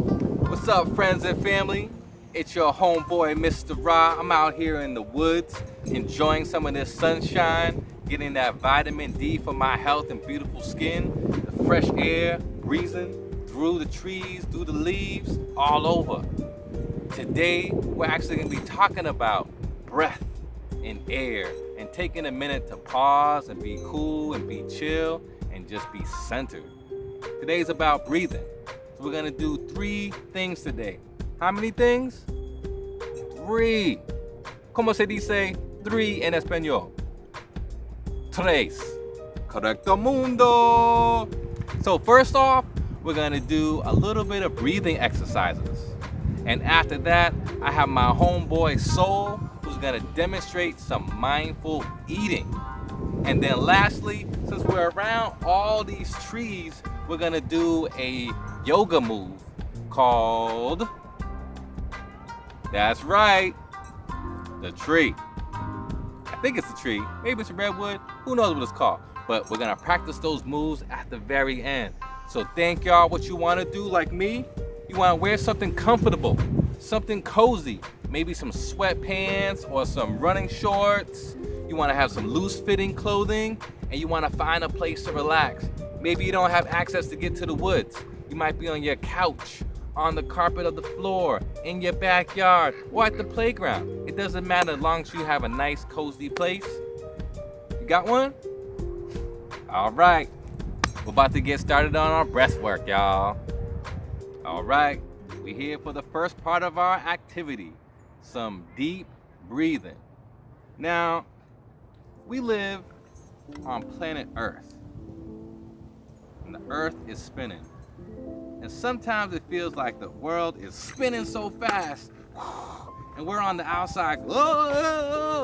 What's up, friends and family? It's your homeboy, Mr. Ra. I'm out here in the woods, enjoying some of this sunshine, getting that vitamin D for my health and beautiful skin, the fresh air, breezing through the trees, through the leaves, all over. Today, we're actually going to be talking about breath and air and taking a minute to pause and be cool and be chill and just be centered. Today's about breathing. So we're gonna do 3 things today. How many things? 3. ¿Cómo se dice 3 en español? 3. Correcto mundo. So first off, we're gonna do a little bit of breathing exercises. And after that, I have my homeboy Soul, who's gonna demonstrate some mindful eating. And then lastly, since we're around all these trees, we're gonna do a yoga move called, that's right, the tree. I think it's a tree, maybe it's a redwood, who knows what it's called. But we're gonna practice those moves at the very end. So thank y'all. What you wanna do, like me, you wanna wear something comfortable, something cozy, maybe some sweatpants or some running shorts. You wanna have some loose fitting clothing, and you wanna find a place to relax. Maybe you don't have access to get to the woods. You might be on your couch, on the carpet of the floor, in your backyard, or at the playground. It doesn't matter as long as you have a nice, cozy place. You got one? All right. We're about to get started on our breath work, y'all. All right. We're here for the first part of our activity, some deep breathing. Now, we live on planet Earth. And the earth is spinning. And sometimes it feels like the world is spinning so fast. And we're on the outside,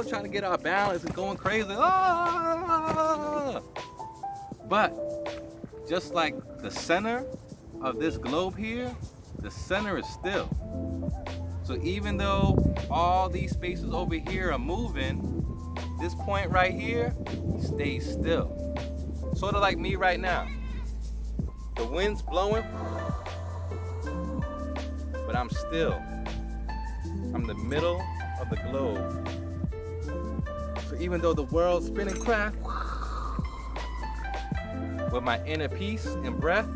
trying to get our balance and going crazy. But just like the center of this globe here, the center is still. So even though all these spaces over here are moving, this point right here stays still. Sort of like me right now. The wind's blowing, but I'm still. I'm the middle of the globe. So even though the world's spinning craft, with my inner peace and breath,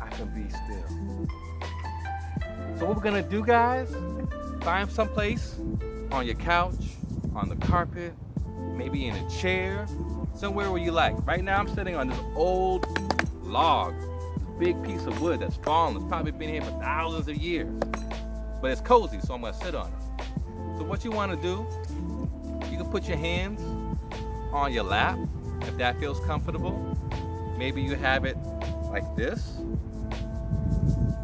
I can be still. So what we're gonna do, guys, find some place on your couch, on the carpet, maybe in a chair, somewhere where you like. Right now I'm sitting on this old log, big piece of wood that's fallen. It's probably been here for thousands of years, but it's cozy, so I'm gonna sit on it. So what you want to do, you can put your hands on your lap if that feels comfortable. Maybe you have it like this.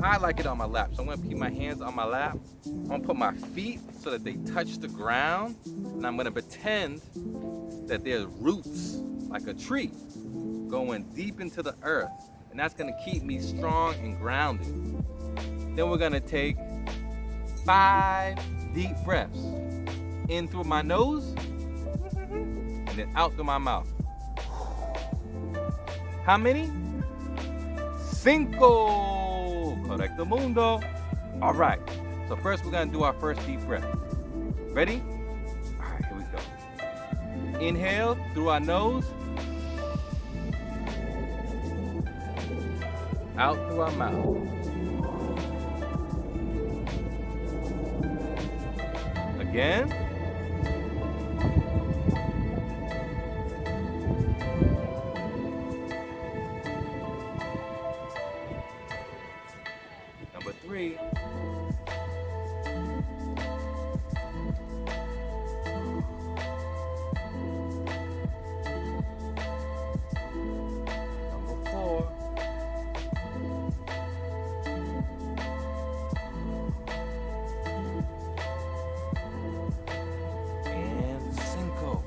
I like it on my lap, so I'm gonna keep my hands on my lap. I'm gonna put my feet so that they touch the ground, and I'm gonna pretend that there's roots like a tree going deep into the earth, and that's gonna keep me strong and grounded. Then we're gonna take 5 deep breaths in through my nose and then out through my mouth. How many? 5. Correcto mundo. All right, so first we're gonna do our first deep breath. Ready? All right, here we go. Inhale through our nose, out through our mouth. Again. Number 3. Number 4. And 5.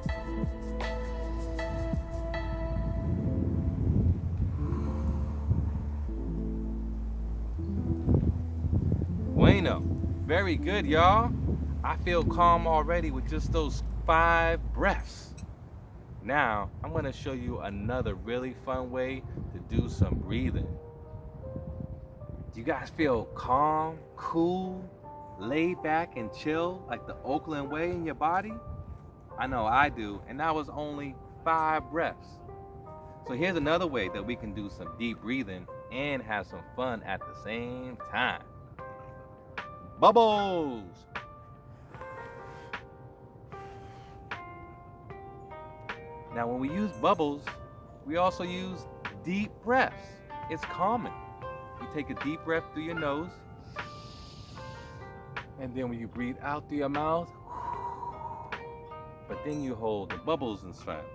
Bueno. Very good, y'all. I feel calm already with just those 5 breaths. Now, I'm going to show you another really fun way to do some breathing. Do you guys feel calm, cool, laid back, and chill like the Oakland way in your body? I know I do, and that was only 5 breaths. So here's another way that we can do some deep breathing and have some fun at the same time. Bubbles! Now when we use bubbles, we also use deep breaths. It's calming. You take a deep breath through your nose, and then when you breathe out through your mouth, but then you hold the bubbles inside.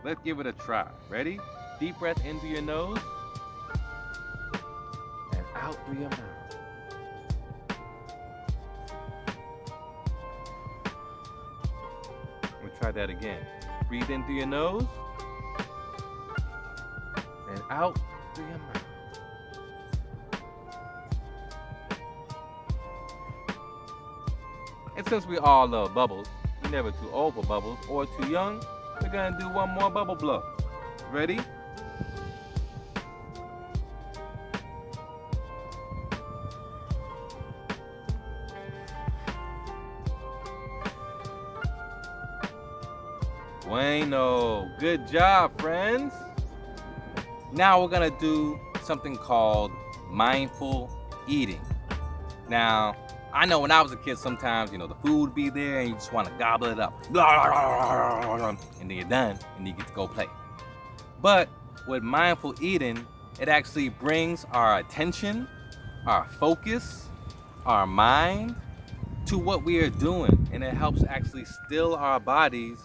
Let's give it a try. Ready? Deep breath in through your nose and out through your mouth. We'll try that again. Breathe in through your nose and out through your mouth. And since we all love bubbles, we're never too old for bubbles or too young, we're gonna do one more bubble blow. Ready? Bueno. Good job, friends. Now we're gonna do something called mindful eating. Now, I know when I was a kid, sometimes, the food would be there and you just want to gobble it up. And then you're done and you get to go play. But with mindful eating, it actually brings our attention, our focus, our mind to what we are doing. And it helps actually still our bodies,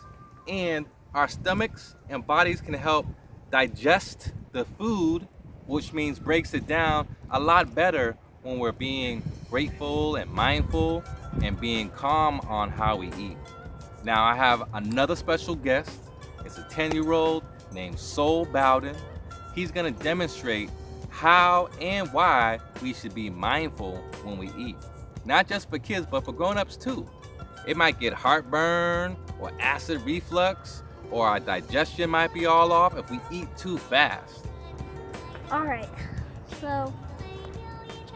and our stomachs and bodies can help digest the food, which means breaks it down a lot better when we're being grateful and mindful and being calm on how we eat. Now I have another special guest. It's a 10-year-old named Sol Bowden. He's gonna demonstrate how and why we should be mindful when we eat. Not just for kids, but for grown-ups too. It might get heartburn or acid reflux, or our digestion might be all off if we eat too fast. All right, so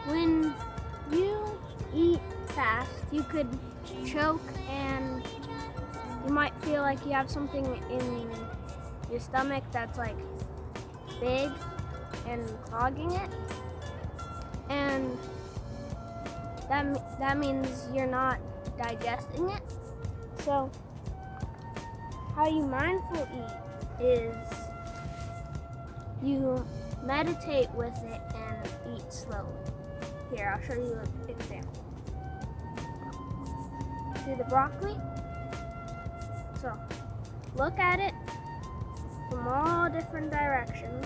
when you eat fast, you could choke and you might feel like you have something in your stomach that's like big and clogging it. And that means you're not digesting it. So how you mindful eat is you meditate with it and eat slowly. Here, I'll show you an example. See the broccoli? So, look at it from all different directions.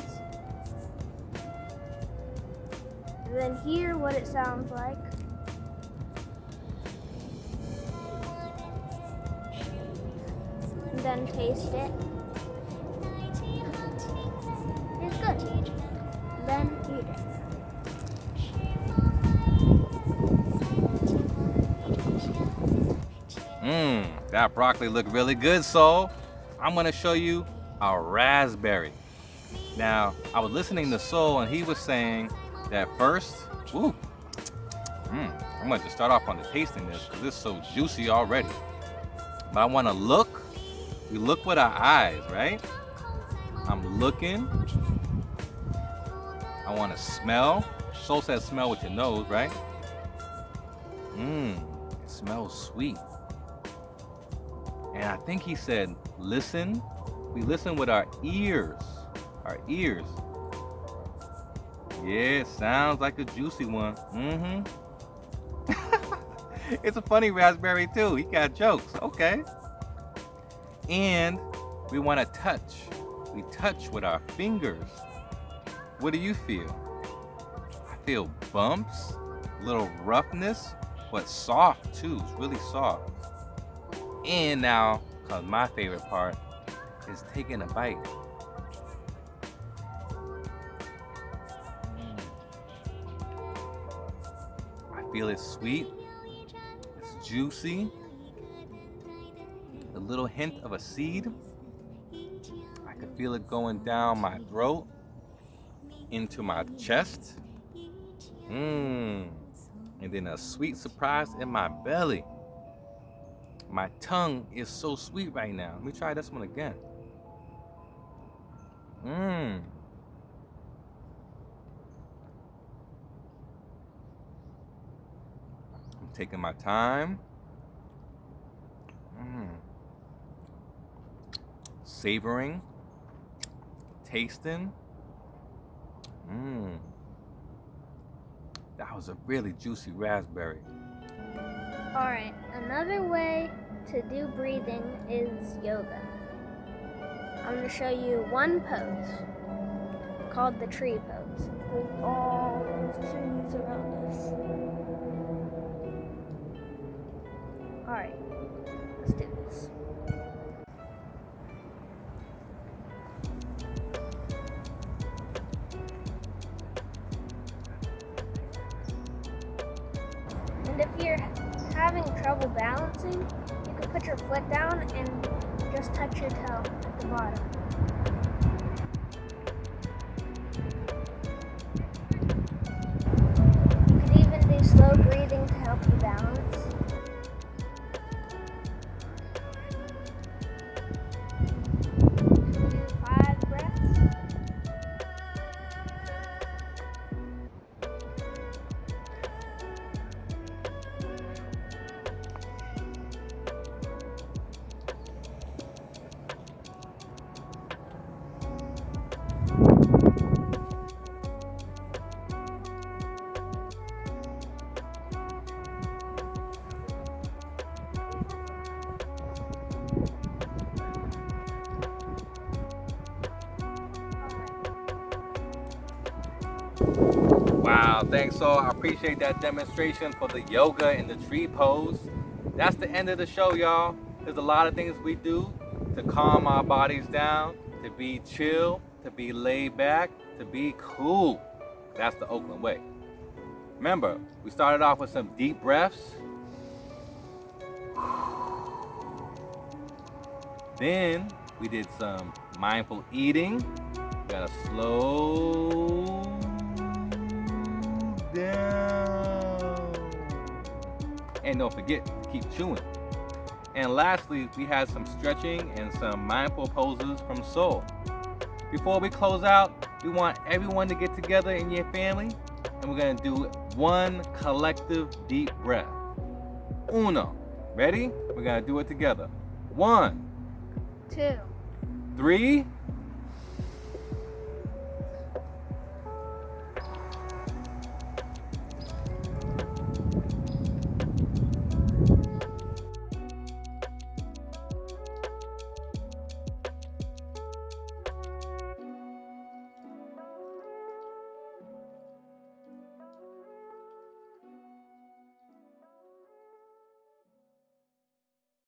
And then hear what it sounds like. And then taste it. It's good. Then eat it. That broccoli looked really good, Sol. I'm gonna show you a raspberry. Now, I was listening to Sol and he was saying that first, I'm gonna just start off on the tasting this because it's so juicy already. But I wanna look, we look with our eyes, right? I'm looking. I wanna smell. Sol said smell with your nose, right? It smells sweet. And I think he said, listen. We listen with our ears. Our ears. Yeah, it sounds like a juicy one. It's a funny raspberry too. He got jokes. Okay. And we want to touch. We touch with our fingers. What do you feel? I feel bumps, a little roughness, but soft too. It's really soft. And now, cause my favorite part is taking a bite. I feel it's sweet, it's juicy, a little hint of a seed. I can feel it going down my throat, into my chest, Mmm. And then a sweet surprise in my belly. My tongue is so sweet right now. Let me try this one again. Mmm. I'm taking my time. Mmm. Savoring. Tasting. Mmm. That was a really juicy raspberry. Alright, another way to do breathing is yoga. I'm going to show you one pose called the tree pose. There's all those trees around us. Alright, let's do this. And if you're having trouble balancing, you can put your foot down and just touch your toe at the bottom. You could even do slow breathing to help you balance. Do 5 breaths. Wow, thanks all. I appreciate that demonstration for the yoga and the tree pose. That's the end of the show, y'all. There's a lot of things we do to calm our bodies down, to be chill, to be laid back, to be cool. That's the Oakland way. Remember, we started off with some deep breaths. Then we did some mindful eating. We gotta slow down. And don't forget to keep chewing. And lastly, we had some stretching and some mindful poses from Soul. Before we close out, we want everyone to get together in your family, and we're gonna do one collective deep breath. Uno. Ready? We're gonna do it together. 1, 2, 3,